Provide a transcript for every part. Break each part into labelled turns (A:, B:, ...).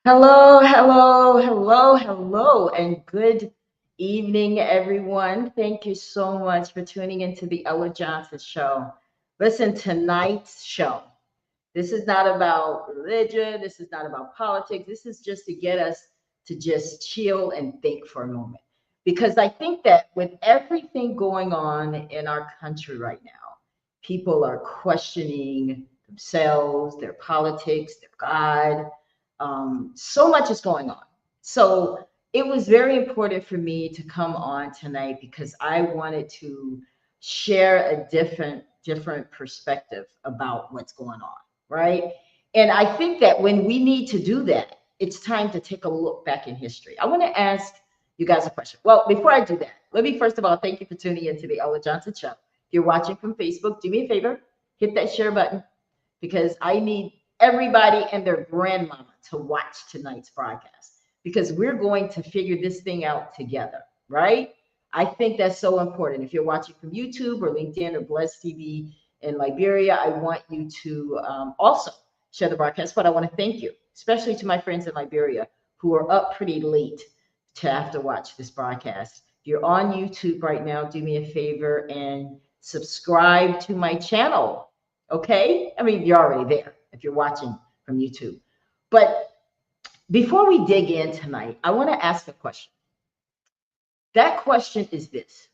A: Hello, hello, hello, hello, and good evening, everyone. Thank you so much for tuning into the Ella Johnson Show. Listen, tonight's show, this is not about religion, this is not about politics, this is just to get us to just chill and think for a moment. Because I think that with everything going on in our country right now, people are questioning themselves, their politics, their God, so much is going on. So it was very important for me to come on tonight because I wanted to share a different perspective about what's going on, right? And I think that when we need to do that, it's time to take a look back in history. I want to ask you guys a question. Well, before I do that, let me first of all thank you for tuning into the Ella Johnson Show. If you're watching from Facebook, do me a favor, hit that share button because I need everybody and their grandmama to watch tonight's broadcast because we're going to figure this thing out together, right? I think that's so important. If you're watching from YouTube or LinkedIn or Bless TV in Liberia, I want you to also share the broadcast. But I want to thank you, especially to my friends in Liberia who are up pretty late to have to watch this broadcast. If you're on YouTube right now, do me a favor and subscribe to my channel. Okay? I mean, you're already there if you're watching from YouTube. But before we dig in tonight, I want to ask a question. That question is this: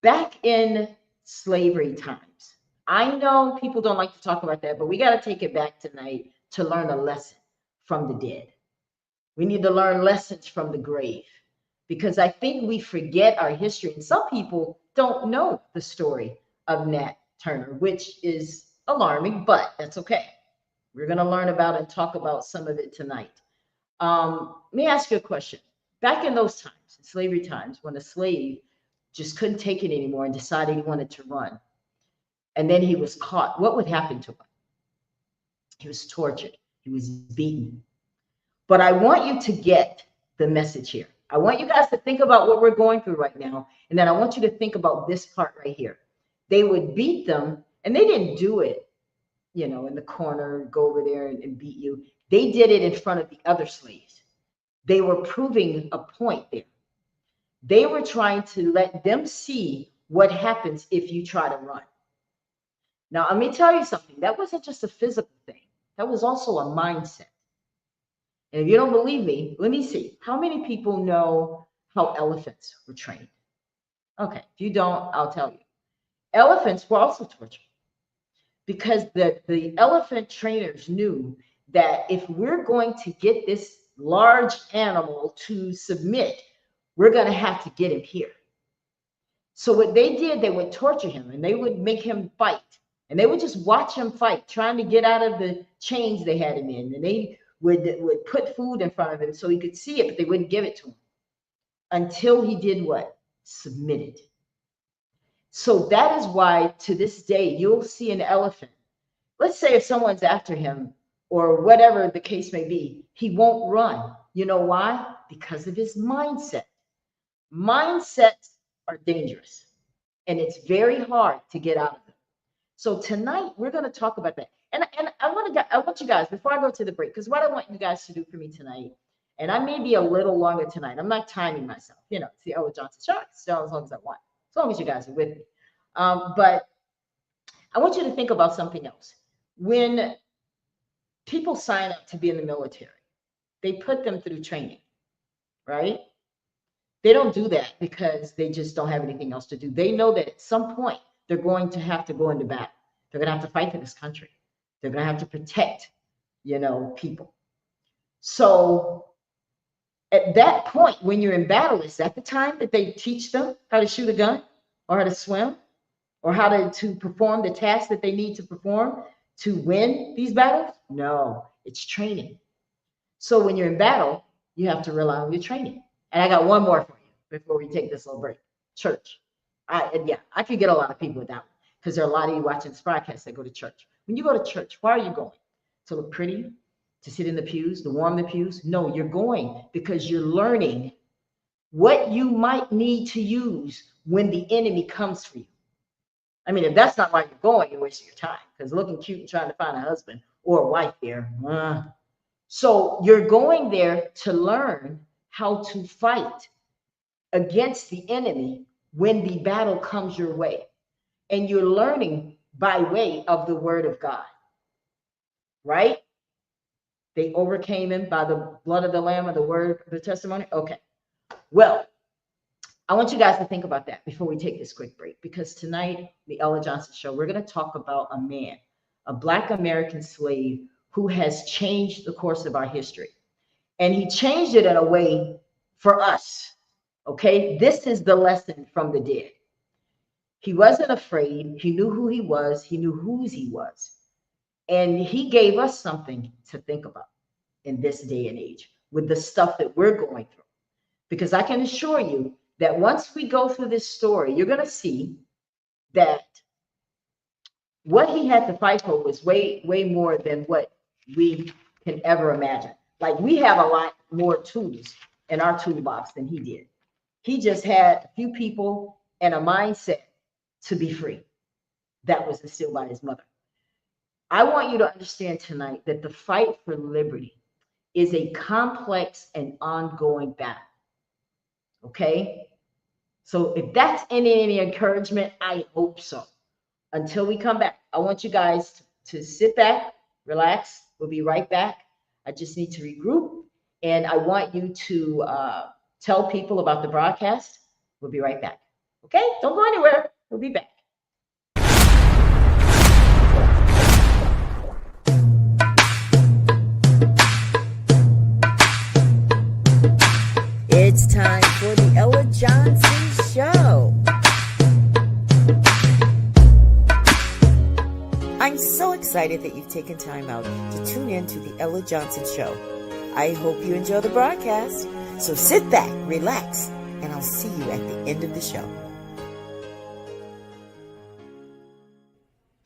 A: back in slavery times, I know people don't like to talk about that, but we got to take it back tonight to learn a lesson from the dead. We need to learn lessons from the grave because I think we forget our history. And some people don't know the story of Nat Turner, which is alarming, but that's okay. We're going to learn about and talk about some of it tonight. Let me ask you a question. Back in those times, in slavery times, when a slave just couldn't take it anymore and decided he wanted to run, and then he was caught, what would happen to him? He was tortured, he was beaten. But I want you to get the message here. I want you guys to think about what we're going through right now. And then I want you to think about this part right here. They would beat them, and they didn't do it, in the corner, go over there and beat you. They did it in front of the other slaves. They were proving a point there. They were trying to let them see what happens if you try to run. Now, let me tell you something. That wasn't just a physical thing, that was also a mindset. And if you don't believe me, let me see. How many people know how elephants were trained? Okay, if you don't, I'll tell you. Elephants were also tortured because the elephant trainers knew that if we're going to get this large animal to submit, we're going to have to get him here. So what they did, they would torture him and they would make him fight. And they would just watch him fight, trying to get out of the chains they had him in. And they would put food in front of him so he could see it, but they wouldn't give it to him until he did what? Submitted. So that is why to this day you'll see an elephant. Let's say if someone's after him or whatever the case may be, he won't run. You know why? Because of his mindset. Mindsets are dangerous and it's very hard to get out of them. So tonight we're going to talk about that. And I want you guys before I go to the break, because what I want you guys to do for me tonight, and I may be a little longer tonight. I'm not timing myself. It's the Ella Johnson Show. So as long as I want, as long as you guys are with me. But I want you to think about something else. When people sign up to be in the military, they put them through training, right? They don't do that because they just don't have anything else to do. They know that at some point they're going to have to go into battle. They're going to have to fight for this country. They're going to have to protect, people. So at that point, when you're in battle, is that the time that they teach them how to shoot a gun or how to swim or how to perform the tasks that they need to perform to win these battles? No, it's training. So when you're in battle, you have to rely on your training. And I got one more for you before we take this little break. Church. I could get a lot of people with that one because there are a lot of you watching this broadcast that go to church. When you go to church, why are you going? To look pretty? To sit in the pews? To warm the pews? No, you're going because you're learning what you might need to use when the enemy comes for you. I mean, if that's not why you're going, you're wasting your time because looking cute and trying to find a husband or a wife there, So you're going there to learn how to fight against the enemy when the battle comes your way. And you're learning by way of the word of God, right? They overcame him by the blood of the Lamb and the word of the testimony. Okay. Well, I want you guys to think about that before we take this quick break, because tonight, the Ella Johnson Show, we're going to talk about a man, a Black American slave who has changed the course of our history. And he changed it in a way for us. Okay. This is the lesson from the dead. He wasn't afraid. He knew who he was. He knew whose he was. And he gave us something to think about in this day and age with the stuff that we're going through. Because I can assure you that once we go through this story, you're going to see that what he had to fight for was way, way more than what we can ever imagine. Like, we have a lot more tools in our toolbox than he did. He just had a few people and a mindset to be free that was instilled by his mother. I want you to understand tonight that the fight for liberty is a complex and ongoing battle. Okay? So if that's any encouragement, I hope so. Until we come back, I want you guys to sit back, relax. We'll be right back. I just need to regroup. And I want you to tell people about the broadcast. We'll be right back. Okay? Don't go anywhere. We'll be back. It's time for the Ella Johnson Show. I'm so excited that you've taken time out to tune in to the Ella Johnson Show. I hope you enjoy the broadcast. So sit back, relax, and I'll see you at the end of the show.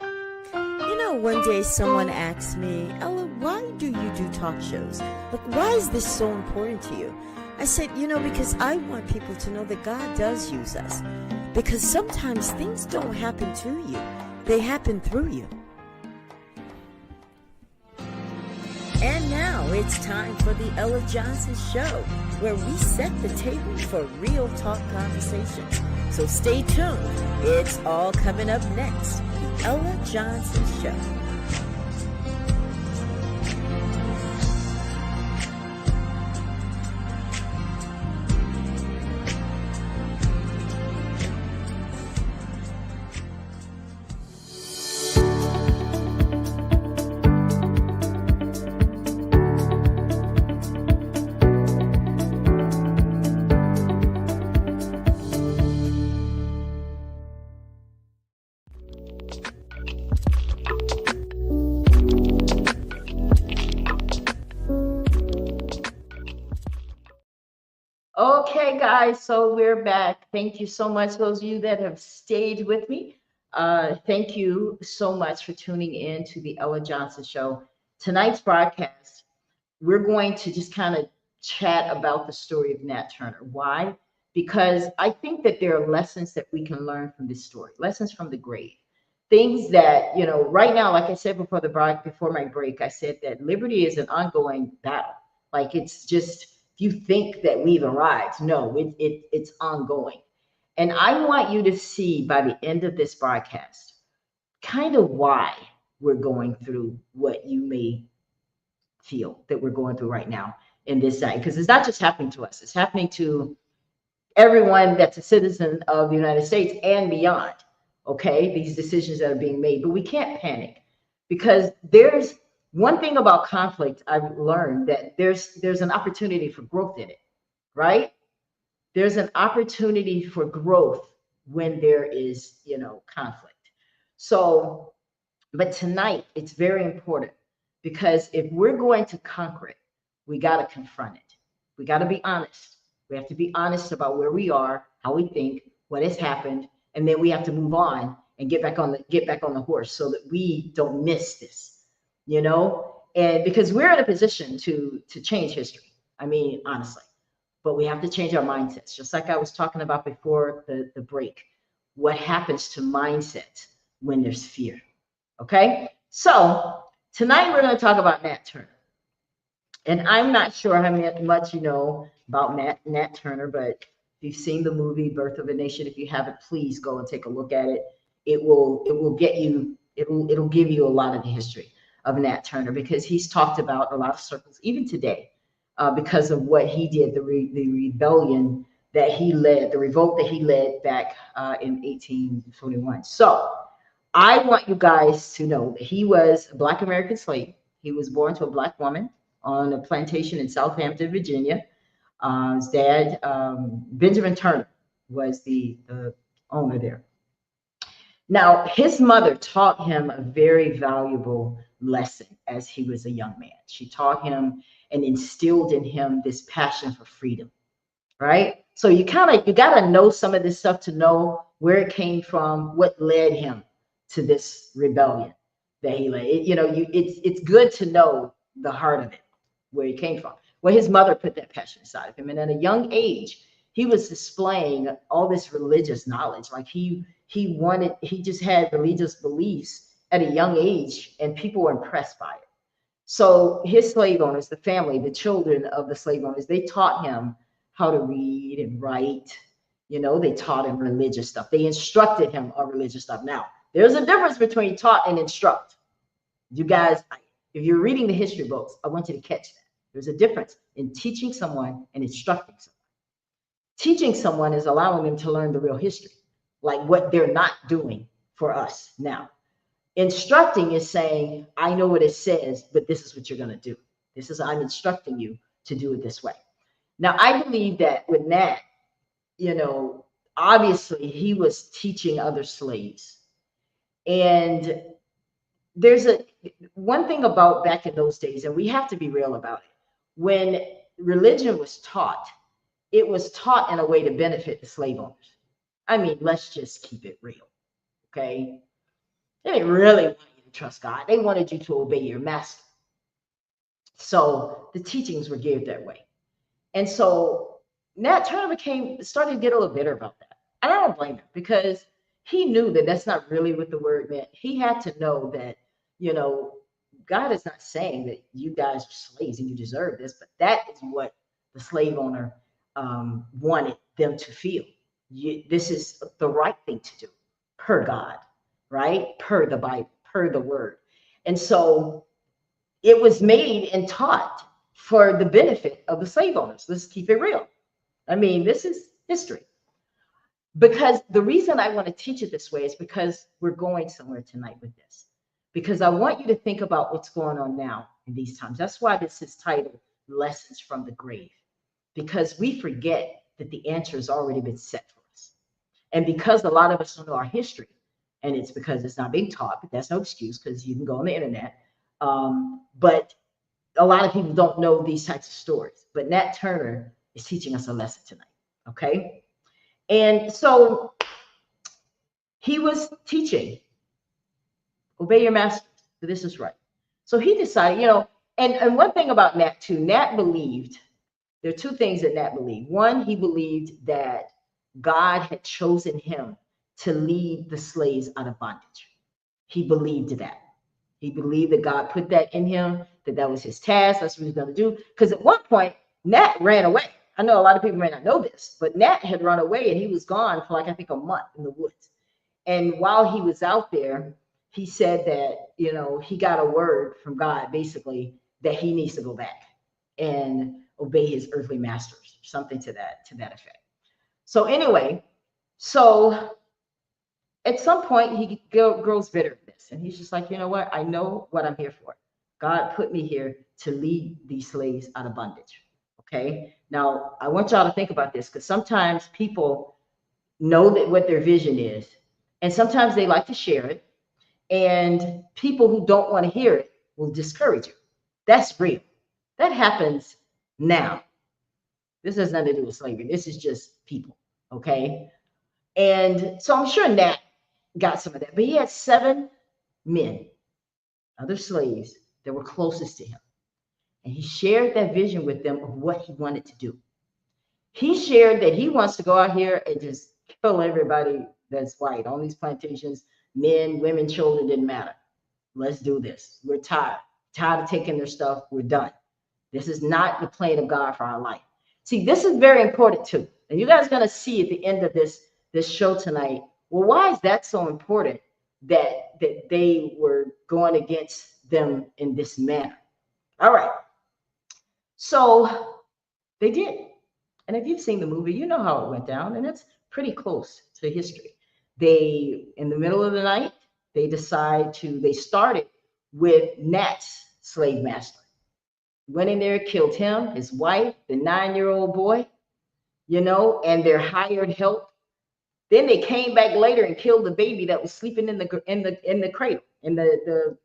A: You know, one day someone asked me, Ella, why do you do talk shows? Like, why is this so important to you? I said, because I want people to know that God does use us. Because sometimes things don't happen to you. They happen through you. And now it's time for the Ella Johnson Show, where we set the table for real talk conversations. So stay tuned. It's all coming up next. The Ella Johnson Show. Okay, guys, so we're back. Thank you so much, those of you that have stayed with me. Thank you so much for tuning in to the Ella Johnson Show. Tonight's broadcast, we're going to just kind of chat about the story of Nat Turner. Why? Because I think that there are lessons that we can learn from this story, lessons from the grave. Things that, right now, like I said before my break, I said that liberty is an ongoing battle. Like, it's just, you think that we've arrived. No, it's ongoing. And I want you to see by the end of this broadcast kind of why we're going through what you may feel that we're going through right now in this day. Because it's not just happening to us, it's happening to everyone that's a citizen of the United States and beyond. Okay, these decisions that are being made. But we can't panic, because there's one thing about conflict I've learned, that there's an opportunity for growth in it, right? There's an opportunity for growth when there is, conflict. So, but tonight it's very important, because if we're going to conquer it, we got to confront it. We got to be honest. We have to be honest about where we are, how we think, what has happened, and then we have to move on and get back on the horse so that we don't miss this. And because we're in a position to change history. I mean, honestly, but we have to change our mindsets. Just like I was talking about before the break, what happens to mindset when there's fear? Okay. So tonight we're going to talk about Nat Turner. And I'm not sure how much you know about Nat Turner, but if you've seen the movie Birth of a Nation, if you haven't, please go and take a look at it. It will get you, it'll give you a lot of the history of Nat Turner, because he's talked about a lot of circles, even today, because of what he did, the rebellion that he led, the revolt that he led back in 1821. So I want you guys to know that he was a Black American slave. He was born to a Black woman on a plantation in Southampton, Virginia. His dad, Benjamin Turner, was the owner there. Now, his mother taught him a very valuable lesson as he was a young man. She taught him and instilled in him this passion for freedom, right? So you got to know some of this stuff to know where it came from, what led him to this rebellion that he led. It's good to know the heart of it, where he came from. Well, his mother put that passion inside of him, and at a young age, he was displaying all this religious knowledge. Like he just had religious beliefs at a young age, and people were impressed by it. So his slave owners, the family, the children of the slave owners, they taught him how to read and write. They taught him religious stuff. They instructed him on religious stuff. Now, there's a difference between taught and instruct. You guys, if you're reading the history books, I want you to catch that. There's a difference in teaching someone and instructing someone. Teaching someone is allowing them to learn the real history, like what they're not doing for us now. Instructing is saying, I know what it says, but this is what you're going to do. I'm instructing you to do it this way. Now, I believe that with Nat, obviously he was teaching other slaves. And there's one thing about back in those days, and we have to be real about it. When religion was taught, it was taught in a way to benefit the slave owners. I mean, let's just keep it real, okay? They didn't really want you to trust God. They wanted you to obey your master. So the teachings were geared that way. And so Nat Turner started to get a little bitter about that. And I don't blame him, because he knew that that's not really what the word meant. He had to know that, God is not saying that you guys are slaves and you deserve this, but that is what the slave owner wanted them to feel. This is the right thing to do per God, right? Per the Bible, per the word. And so it was made and taught for the benefit of the slave owners. Let's keep it real. I mean, this is history. Because the reason I want to teach it this way is because we're going somewhere tonight with this. Because I want you to think about what's going on now in these times. That's why this is titled Lessons from the Grave. Because we forget that the answer has already been set for us. And because a lot of us don't know our history, and it's because it's not being taught, but that's no excuse, because you can go on the internet. But a lot of people don't know these types of stories. But Nat Turner is teaching us a lesson tonight, okay? And so he was teaching, obey your masters, for this is right. So he decided, and one thing about Nat too, Nat believed, there are two things that Nat believed. One, he believed that God had chosen him to lead the slaves out of bondage. He believed that. He believed that God put that in him, that was his task. That's what he was going to do. Because at one point, Nat ran away. I know a lot of people may not know this, but Nat had run away, and he was gone for I think a month in the woods. And while he was out there, he said that, he got a word from God, basically, that he needs to go back and obey his earthly masters, something to that effect. So anyway, at some point, he grows bitter at this. And he's just like, you know what? I know what I'm here for. God put me here to lead these slaves out of bondage. Okay? Now, I want y'all to think about this, because sometimes people know that what their vision is, and sometimes they like to share it. And people who don't want to hear it will discourage you. That's real. That happens now. This has nothing to do with slavery. This is just people. Okay? And so I'm sure Nat got some of that. But he had 7 men, other slaves, that were closest to him. And he shared that vision with them of what he wanted to do. He shared that he wants to go out here and just kill everybody that's white on these plantations. Men, women, children, didn't matter. Let's do this. We're tired of taking their stuff. We're done. This is not the plan of God for our life. See, this is very important too. And you guys are going to see at the end of this show tonight, well, why is that so important that they were going against them in this manner? All right. So they did. And if you've seen the movie, you know how it went down, and it's pretty close to history. They, in the middle of the night, they started with Nat's slave master. Went in there, killed him, his wife, the 9-year-old boy, and their hired help. Then they came back later and killed the baby that was sleeping in the cradle, in the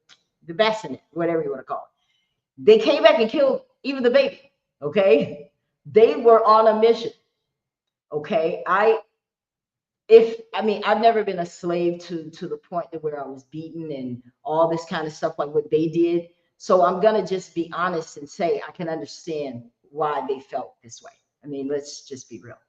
A: bassinet, whatever you want to call it. They came back and killed even the baby. Okay, they were on a mission. Okay, I've never been a slave to the point that where I was beaten and all this kind of stuff like what they did. So I'm gonna just be honest and say I can understand why they felt this way. I mean, let's just be real.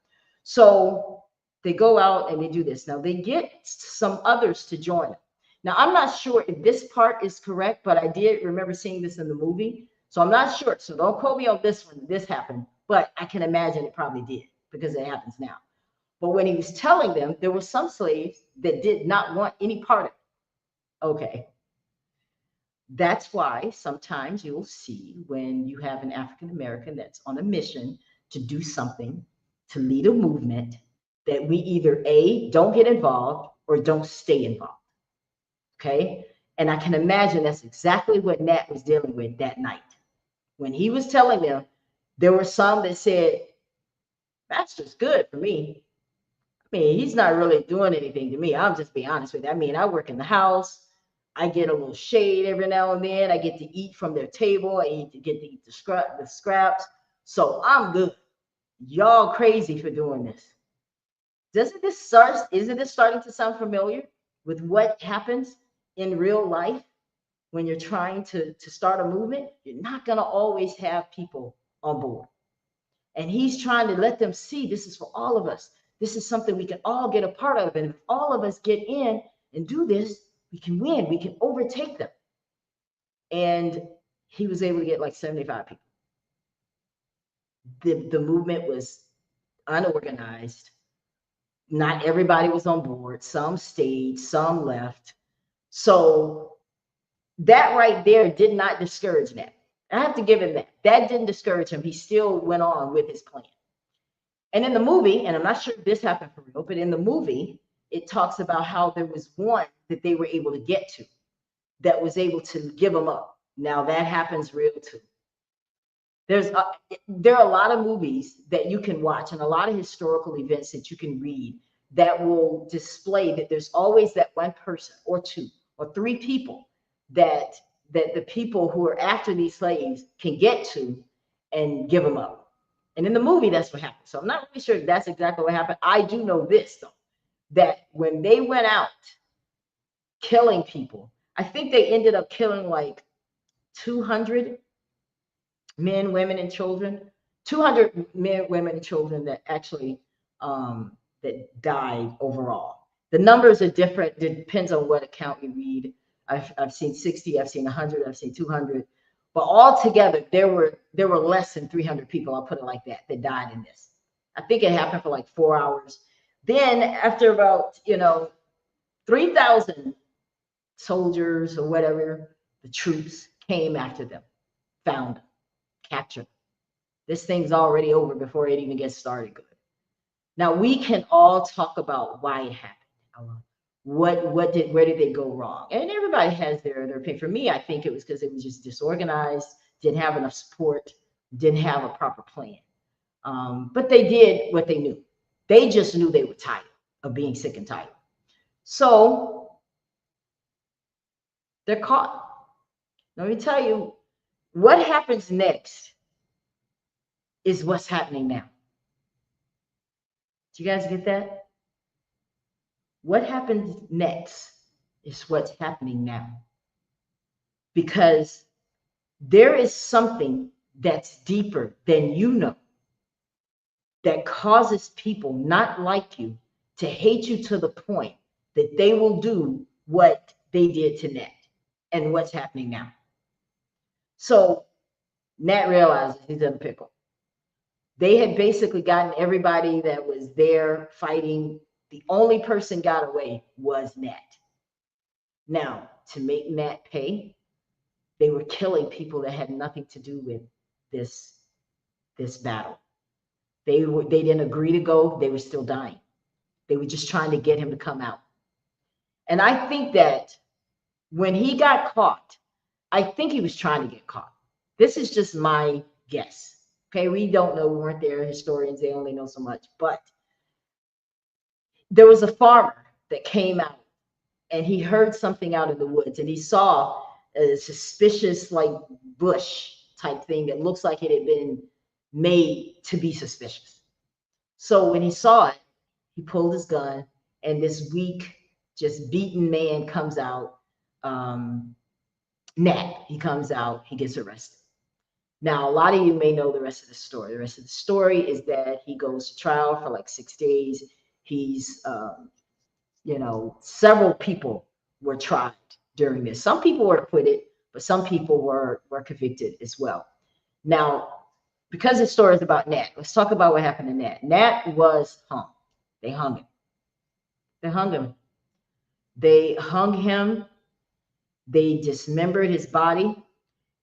A: So they go out and they do this. Now they get some others to join them. Now I'm not sure if this part is correct, but I did remember seeing this in the movie. So I'm not sure. So don't quote me on this one. This happened, but I can imagine it probably did because it happens now. But when he was telling them, there were some slaves that did not want any part of it. Okay. That's why sometimes you'll see when you have an African American that's on a mission to do something, to lead a movement, that we either A, don't get involved or don't stay involved. Okay. And I can imagine that's exactly what Nat was dealing with that night. When he was telling them, there were some that said, that's just good for me. I mean, he's not really doing anything to me. I'll just be honest with you. I mean, I work in the house. I get a little shade every now and then. I get to eat from their table. Get to eat the scraps. So I'm good. Y'all crazy for doing this. Isn't this starting to sound familiar with what happens in real life when you're trying to start a movement? You're not going to always have people on board. And he's trying to let them see this is for all of us. This is something we can all get a part of. And if all of us get in and do this, we can win. We can overtake them. And he was able to get like 75 people. The movement was unorganized. Not everybody was on board. Some stayed, some left. So that right there did not discourage that. I have to give him that. That didn't discourage him. He still went on with his plan. And in the movie, and I'm not sure if this happened for real, but in the movie, it talks about how there was one that they were able to get to that was able to give them up. Now that happens real too. There are a lot of movies that you can watch and a lot of historical events that you can read that will display that there's always that one person or two or three people that the people who are after these slaves can get to and give them up. And in the movie, that's what happened. So I'm not really sure if that's exactly what happened. I do know this, though, that when they went out killing people, I think they ended up killing like 200 men, women, and children. 200 men, women, and children that actually that died overall. The numbers are different. It depends on what account you read. I've seen 60, I've seen 100, I've seen 200. But altogether, there were less than 300 people, I'll put it like that died in this. I think it happened for like 4 hours. Then after about, 3,000 soldiers or whatever, the troops came after them, found them, captured them. This thing's already over before it even gets started good. Now we can all talk about why it happened. Where did they go wrong? And everybody has their opinion. For me, I think it was because it was just disorganized, didn't have enough support, didn't have a proper plan. But they did what they knew. They just knew they were tired of being sick and tired. So they're caught. Let me tell you, what happens next is what's happening now. Do you guys get that? What happens next is what's happening now. Because there is something that's deeper than you know that causes people not like you to hate you to the point that they will do what they did to Nat and what's happening now. So Nat realizes he's in a pickle. They had basically gotten everybody that was there fighting. The only person got away was Nat. Now, to make Nat pay, they were killing people that had nothing to do with this this battle. They didn't agree to go. They were still dying. They were just trying to get him to come out. And I think that when he got caught, I think he was trying to get caught. This is just my guess. Okay, we don't know. We weren't there. Historians, they only know so much. But there was a farmer that came out and he heard something out in the woods and he saw a suspicious, like, bush type thing that looks like it had been made to be suspicious. So when he saw it, he pulled his gun, and this weak, just beaten man comes out. Nat, he comes out, he gets arrested. Now, a lot of you may know the rest of the story. The rest of the story is that he goes to trial for like 6 days. He's, several people were tried during this. Some people were acquitted, but some people were convicted as well. Now, because the story is about Nat, let's talk about what happened to Nat. Nat was hung. They hung him. They hung him. They hung him. They dismembered his body.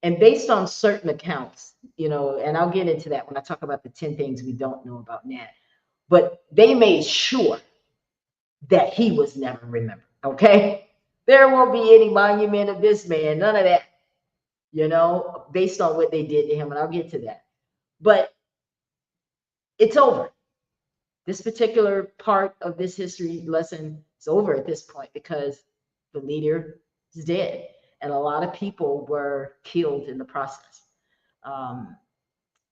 A: And based on certain accounts, and I'll get into that when I talk about the 10 things we don't know about Nat, but they made sure that he was never remembered. Okay? There won't be any monument of this man, none of that, based on what they did to him. And I'll get to that. But it's over. This particular part of this history lesson is over at this point because the leader is dead. And a lot of people were killed in the process. Um,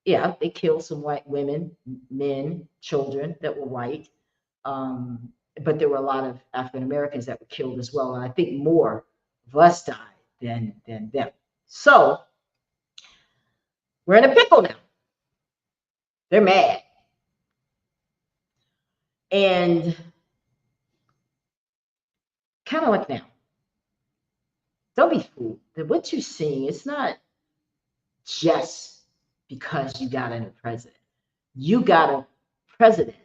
A: yeah, they killed some white women, men, children that were white. But there were a lot of African Americans that were killed as well. And I think more of us died than them. So we're in a pickle now. They're mad. And kind of like now, don't be fooled that what you're seeing, it's not just because you got a new president. You got a president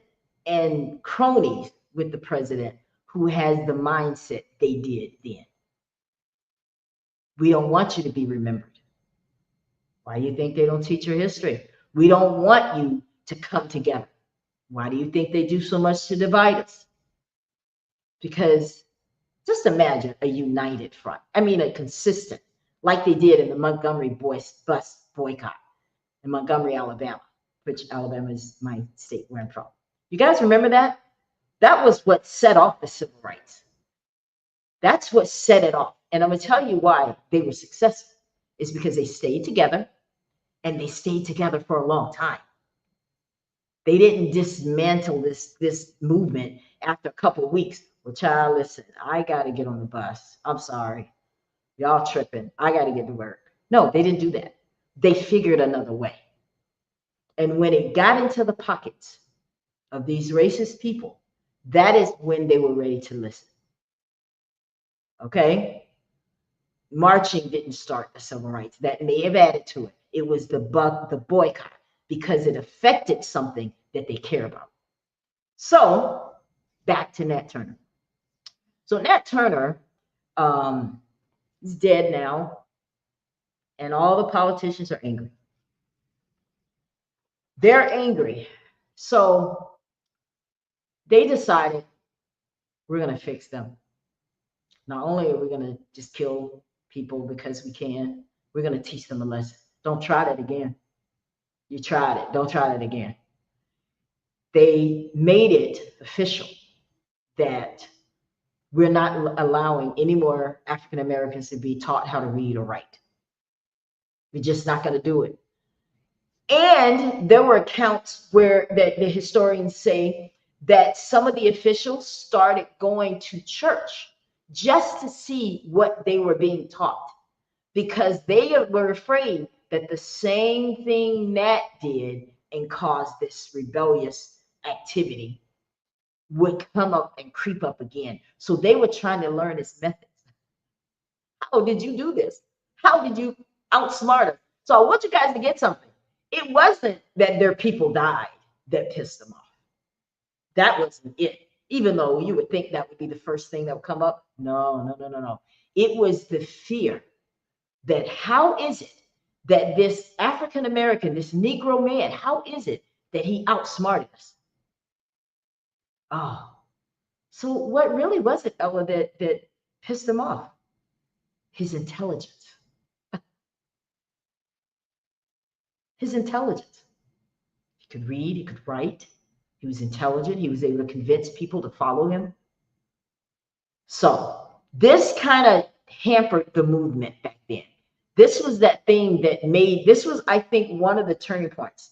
A: and cronies with the president who has the mindset they did then. We don't want you to be remembered. Why do you think they don't teach your history? We don't want you to come together. Why do you think they do so much to divide us? Because just imagine a united front. I mean, a consistent, like they did in the Montgomery bus boycott in Montgomery, Alabama, which Alabama is my state where I'm from. You guys remember that? That was what set off the civil rights. That's what set it off. And I'm going to tell you why they were successful. It's because they stayed together and they stayed together for a long time. They didn't dismantle this movement after a couple of weeks. Well, child, listen, I got to get on the bus. I'm sorry. Y'all tripping. I got to get to work. No, they didn't do that. They figured another way. And when it got into the pockets of these racist people, that is when they were ready to listen. Okay? Marching didn't start the civil rights. That may have added to it. It was the boycott because it affected something that they care about. So back to Nat Turner. So Nat Turner is dead now, and all the politicians are angry. They're angry. So they decided we're going to fix them. Not only are we going to just kill people because we can, we're going to teach them a lesson. Don't try that again. You tried it. Don't try that again. They made it official that we're not allowing any more African Americans to be taught how to read or write. We're just not going to do it. And there were accounts where that the historians say that some of the officials started going to church just to see what they were being taught because they were afraid that the same thing Nat did and caused this rebellious activity would come up and creep up again. So they were trying to learn his methods. How did you do this? How did you outsmart us? So I want you guys to get something. It wasn't that their people died that pissed them off. That wasn't it. Even though you would think that would be the first thing that would come up. No, no, no, no, no. It was the fear that how is it that this African American, this Negro man, how is it that he outsmarted us? Oh, so what really was it, Ella, that pissed him off? His intelligence. His intelligence. He could read, he could write, he was intelligent, he was able to convince people to follow him. So this kind of hampered the movement back then. This was that thing that made, this was, I think, one of the turning points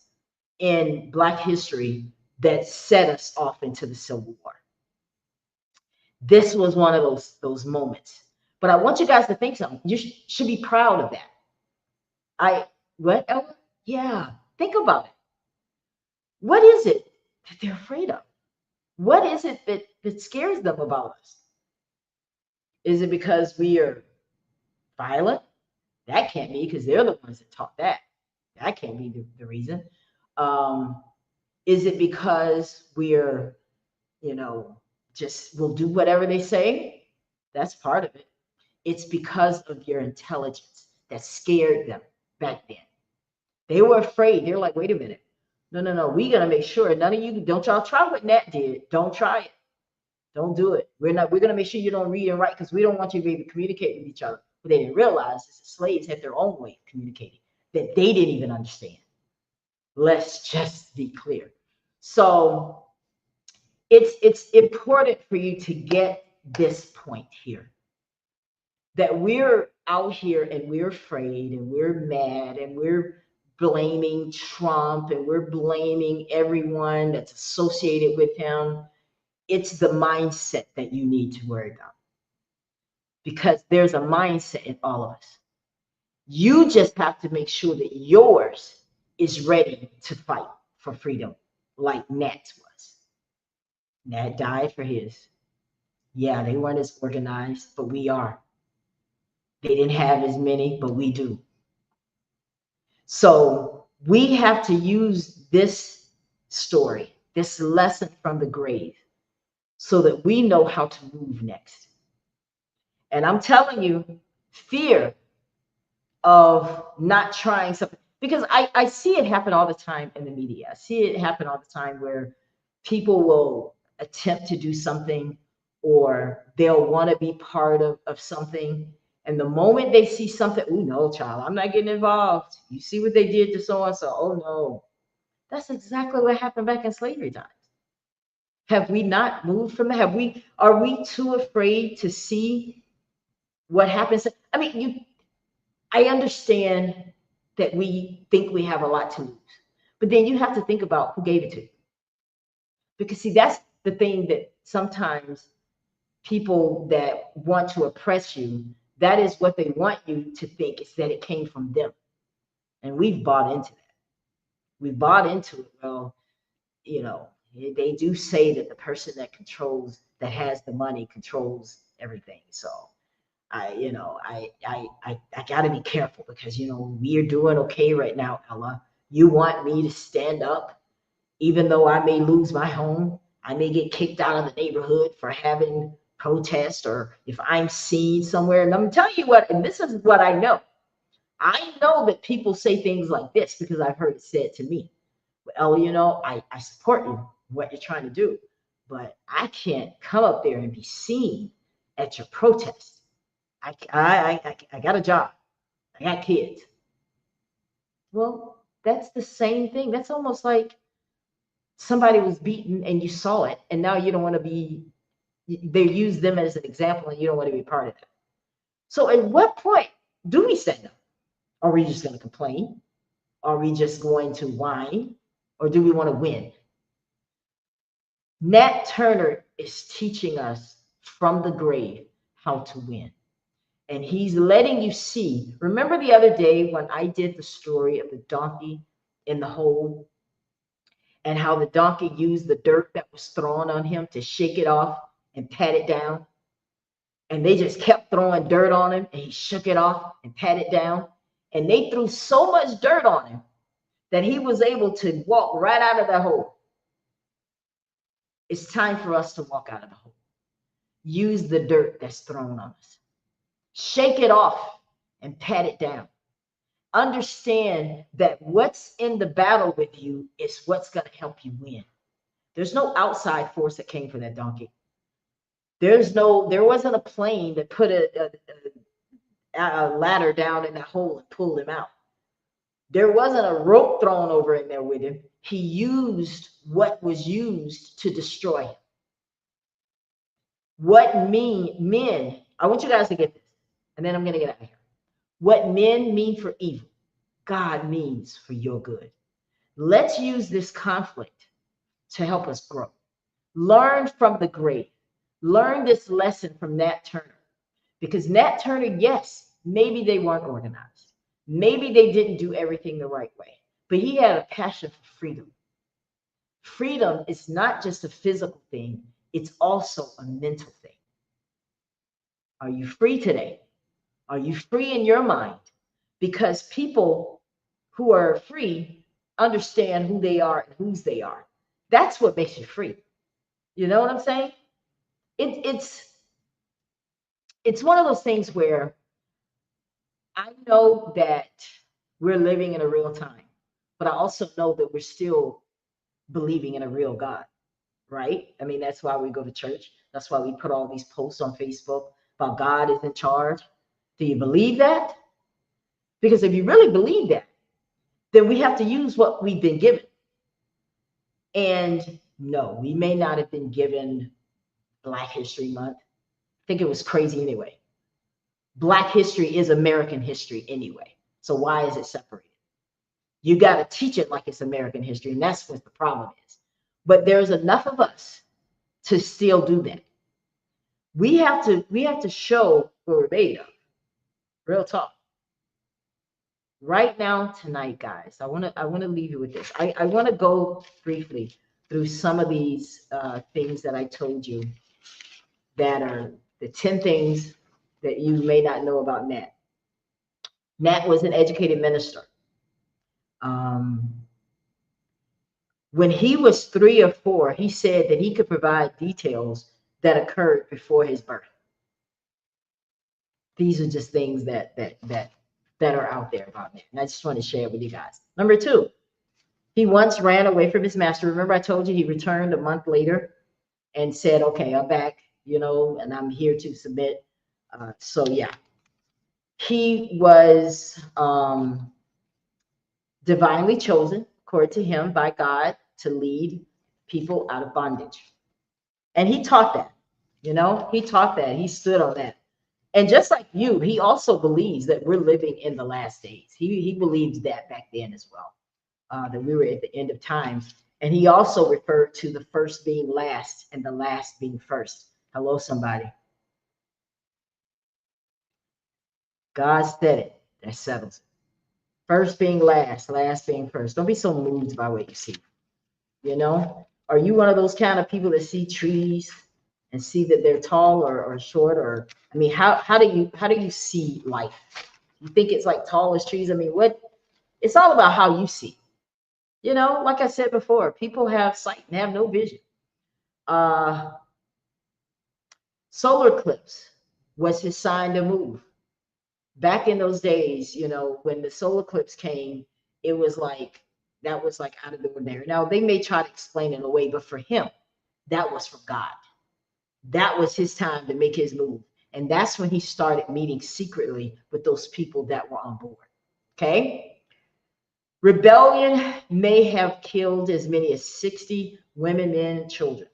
A: in Black history that set us off into the Civil War. This was one of those moments. But I want you guys to think something. You should be proud of that. What, Ella? Yeah, think about it. What is it that they're afraid of? What is it that scares them about us? Is it because we are violent? That can't be because they're the ones that taught that. That can't be the reason. Um, is it because we're, you know, just will do whatever they say? That's part of it. It's because of your intelligence that scared them back then. They were afraid. They're like, wait a minute. No, no, no. We gotta make sure none of you don't y'all try what Nat did. Don't try it. Don't do it. We're gonna make sure you don't read and write because we don't want you to be able to communicate with each other. But they didn't realize is the slaves had their own way of communicating that they didn't even understand. Let's just be clear. So it's important for you to get this point here that we're out here and we're afraid and we're mad and we're blaming Trump and we're blaming everyone that's associated with him. It's the mindset that you need to worry about because there's a mindset in all of us. You just have to make sure that yours is ready to fight for freedom, like Nat was. Nat died for his. Yeah, they weren't as organized, but we are. They didn't have as many, but we do. So we have to use this story, this lesson from the grave, so that we know how to move next. And I'm telling you, fear of not trying something, because I see it happen all the time in the media. I see it happen all the time where people will attempt to do something or they'll want to be part of something. And the moment they see something, oh no, child, I'm not getting involved. You see what they did to so and so. Oh no. That's exactly what happened back in slavery times. Have we not moved from that? Are we too afraid to see what happens? I mean, I understand that we think we have a lot to lose, but then you have to think about who gave it to you. Because see, that's the thing that sometimes people that want to oppress you, that is what they want you to think is that it came from them. And we've bought into that. We bought into it. Well, you know, they do say that the person that controls, that has the money controls everything. So I got to be careful because, we're doing okay right now, Ella. You want me to stand up, even though I may lose my home, I may get kicked out of the neighborhood for having protest, or if I'm seen somewhere. And I'm telling you what, and this is what I know. I know that people say things like this because I've heard it said to me. Ella, I support you, what you're trying to do, but I can't come up there and be seen at your protest. I got a job. I got kids. Well, that's the same thing. That's almost like somebody was beaten and you saw it, and now you don't want to be, they use them as an example and you don't want to be part of that. So at what point do we say no? Are we just going to complain? Are we just going to whine? Or do we want to win? Nat Turner is teaching us from the grave how to win. And he's letting you see. Remember the other day when I did the story of the donkey in the hole and how the donkey used the dirt that was thrown on him to shake it off and pat it down? And they just kept throwing dirt on him and he shook it off and pat it down. And they threw so much dirt on him that he was able to walk right out of the hole. It's time for us to walk out of the hole. Use the dirt that's thrown on us. Shake it off and pat it down. Understand that what's in the battle with you is what's going to help you win. There's no outside force that came for that donkey. There wasn't a plane that put a ladder down in that hole and pulled him out. There wasn't a rope thrown over in there with him. He used what was used to destroy him. What men, I want you guys to get this, and then I'm going to get out of here. What men mean for evil, God means for your good. Let's use this conflict to help us grow. Learn from the great. Learn this lesson from Nat Turner. Because Nat Turner, yes, maybe they weren't organized. Maybe they didn't do everything the right way. But he had a passion for freedom. Freedom is not just a physical thing, it's also a mental thing. Are you free today? Are you free in your mind? Because people who are free understand who they are and whose they are. That's what makes you free. You know what I'm saying? It's one of those things where I know that we're living in a real time, but I also know that we're still believing in a real God, right? I mean, that's why we go to church. That's why we put all these posts on Facebook about God is in charge. Do you believe that? Because if you really believe that, then we have to use what we've been given. And no, we may not have been given Black History Month. I think it was crazy anyway. Black history is American history anyway. So why is it separated? You got to teach it like it's American history, and that's what the problem is. But there's enough of us to still do that. We have to show what we're made of. Real talk. Right now, tonight, guys, I want to leave you with this. I want to go briefly through some of these things that I told you that are the 10 things that you may not know about Nat. Nat was an educated minister. When he was 3 or 4, he said that he could provide details that occurred before his birth. These are just things that are out there about Nat, and I just want to share it with you guys. Number 2, he once ran away from his master. Remember, I told you he returned a month later and said, "Okay, I'm back, and I'm here to submit." So yeah, he was divinely chosen, according to him, by God to lead people out of bondage. And he taught that, he taught that. He stood on that. And just like you, he also believes that we're living in the last days. He believed that back then as well, that we were at the end of times. And he also referred to the first being last and the last being first. Hello, somebody. God said it. That settles it. First being last, last being first. Don't be so moved by what you see. Are you one of those kind of people that see trees and see that they're tall or short? Or I mean, how do you see life? You think it's like tall as trees? I mean, it's all about how you see. Like I said before, people have sight and have no vision. Solar eclipse was his sign to move. Back in those days, when the solar eclipse came, it was like that was like out of the ordinary. Now they may try to explain it away, but for him, that was from God. That was his time to make his move. And that's when he started meeting secretly with those people that were on board. Okay. Rebellion may have killed as many as 60 women, men, and children.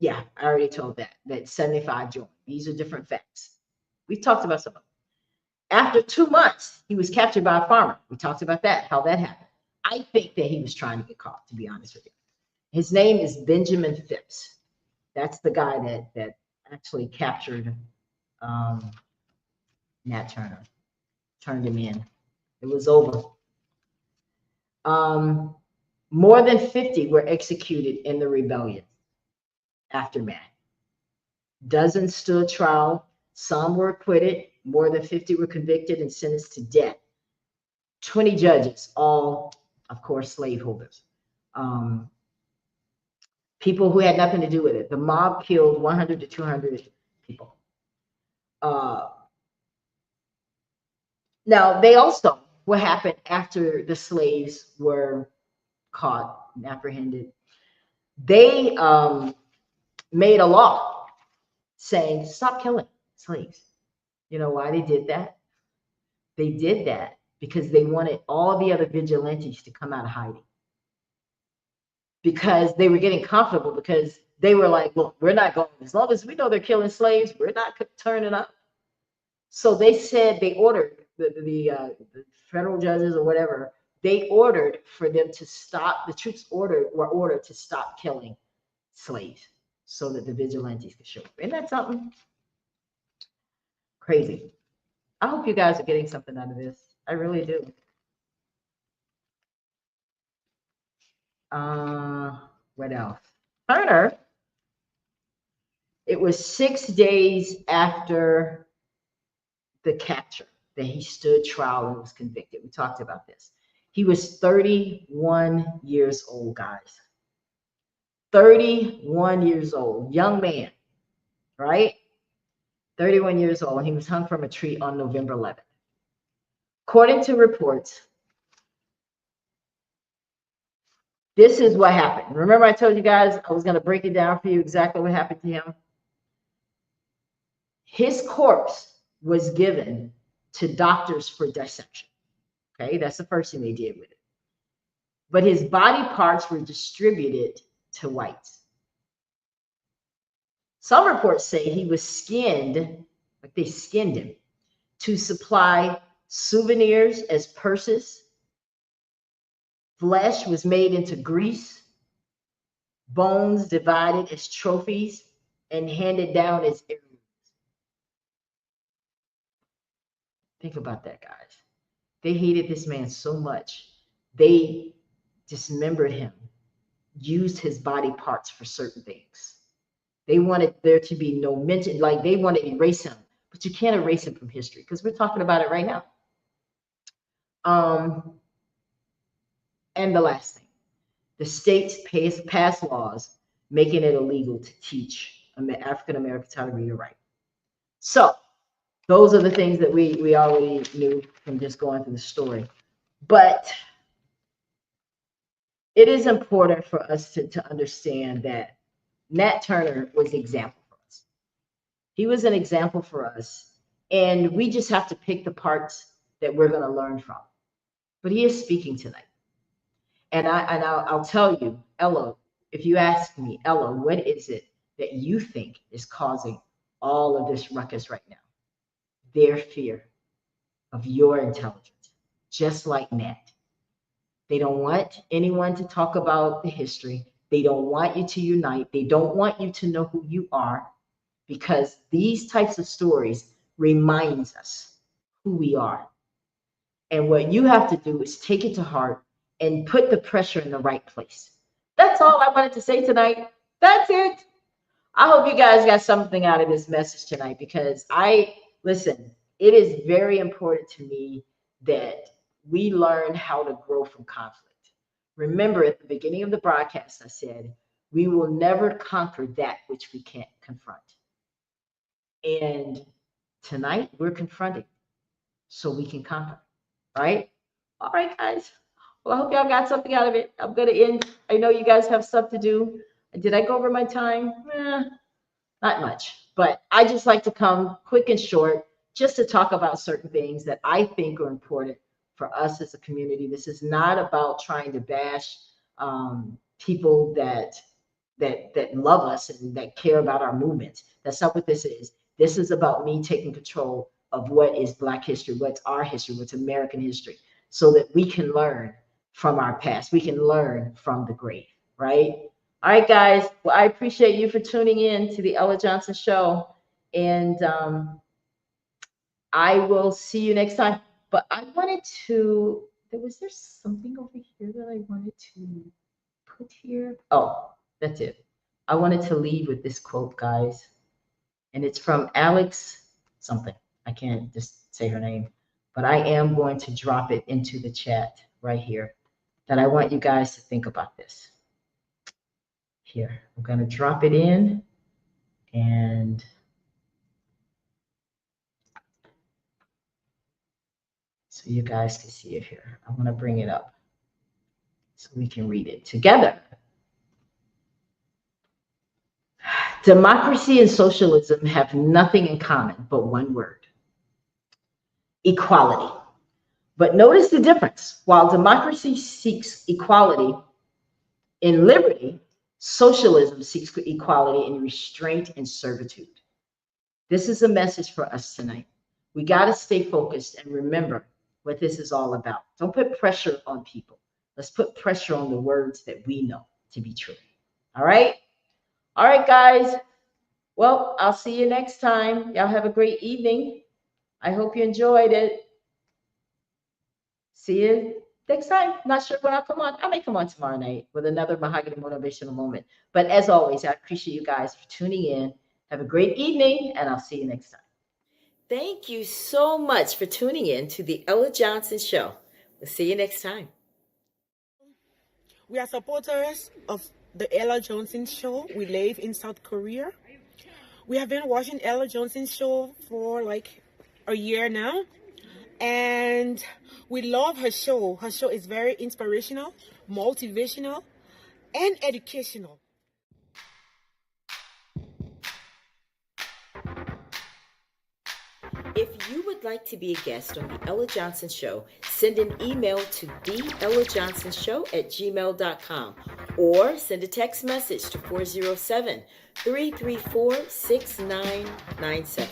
A: Yeah, I already told that 75 joined. These are different facts. We've talked about some of them. After 2 months, he was captured by a farmer. We talked about that, how that happened. I think that he was trying to get caught, to be honest with you. His name is Benjamin Phipps. That's the guy that actually captured Nat Turner, turned him in. It was over. More than 50 were executed in the rebellion aftermath. Dozens stood trial. Some were acquitted. More than 50 were convicted and sentenced to death. 20 judges, all, of course, slaveholders. Um, People who had nothing to do with it. The mob killed 100 to 200 people. Uh, Now, they also, what happened after the slaves were caught and apprehended, they made a law saying, stop killing slaves. You know why they did that? They did that because they wanted all the other vigilantes to come out of hiding. Because they were getting comfortable, because they were like, look, we're not going, as long as we know they're killing slaves, we're not turning up. So they said, they ordered the federal judges or whatever, they ordered for them to stop, the troops were ordered to stop killing slaves so that the vigilantes could show up. Isn't that something crazy? I hope you guys are getting something out of this. I really do. What else? Turner, it was 6 days after the capture that he stood trial and was convicted. We talked about this. He was 31 years old, guys. 31 years old, young man, right? 31 years old, and he was hung from a tree on November 11th. According to reports, this is what happened. Remember, I told you guys I was going to break it down for you exactly what happened to him? His corpse was given to doctors for dissection. Okay, that's the first thing they did with it. But his body parts were distributed to whites. Some reports say he was skinned, like they skinned him, to supply souvenirs as purses. Flesh was made into grease, bones divided as trophies, and handed down as heirlooms. Think about that, guys. They hated this man so much, they dismembered him, used his body parts for certain things. They wanted there to be no mention, like they want to erase him, but you can't erase him from history because we're talking about it right now. And the last thing, the states pass laws making it illegal to teach African Americans how to read or write. So those are the things that we already knew from just going through the story. But it is important for us to understand that Nat Turner was an example for us. He was an example for us, and we just have to pick the parts that we're going to learn from. But he is speaking tonight. And I'll tell you, Ella, if you ask me, Ella, what is it that you think is causing all of this ruckus right now? Their fear of your intelligence, just like Nat. They don't want anyone to talk about the history. They don't want you to unite. They don't want you to know who you are, because these types of stories reminds us who we are. And what you have to do is take it to heart and put the pressure in the right place. That's all I wanted to say tonight. That's it. I hope you guys got something out of this message tonight, because listen, it is very important to me that we learn how to grow from conflict. Remember, at the beginning of the broadcast, I said, we will never conquer that which we can't confront. And tonight we're confronting so we can conquer, right? All right, guys. Well, I hope y'all got something out of it. I'm going to end. I know you guys have stuff to do. Did I go over my time? Not much, but I just like to come quick and short just to talk about certain things that I think are important for us as a community. This is not about trying to bash people that love us and that care about our movements. That's not what this is. This is about me taking control of what is Black history, what's our history, what's American history, so that we can learn from our past. We can learn from the great, right? All right, guys. Well, I appreciate you for tuning in to the Ella Johnson Show. And I will see you next time. But I wanted to, was there something over here that I wanted to put here? Oh, that's it. I wanted to leave with this quote, guys. And it's from Alex something. I can't just say her name, but I am going to drop it into the chat right here that I want you guys to think about this. Here, I'm going to drop it in and so you guys can see it here. I'm going to bring it up so we can read it together. Democracy and socialism have nothing in common but one word: equality. But notice the difference. While democracy seeks equality in liberty, socialism seeks equality in restraint and servitude. This is a message for us tonight. We got to stay focused and remember what this is all about. Don't put pressure on people. Let's put pressure on the words that we know to be true. All right? All right, guys. Well, I'll see you next time. Y'all have a great evening. I hope you enjoyed it. See you next time. Not sure when I'll come on. I may come on tomorrow night with another Mahogany Motivational Moment. But as always, I appreciate you guys for tuning in. Have a great evening, and I'll see you next time. Thank you so much for tuning in to the Ella Johnson Show. We'll see you next time.
B: We are supporters of the Ella Johnson Show. We live in South Korea. We have been watching Ella Johnson Show for like a year now. And we love her show. Her show is very inspirational, motivational, and educational.
A: If you would like to be a guest on the Ella Johnson Show, send an email to theellajohnsonshow@gmail.com or send a text message to 407-334-6997.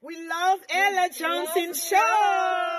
B: We love Ella Johnson Show.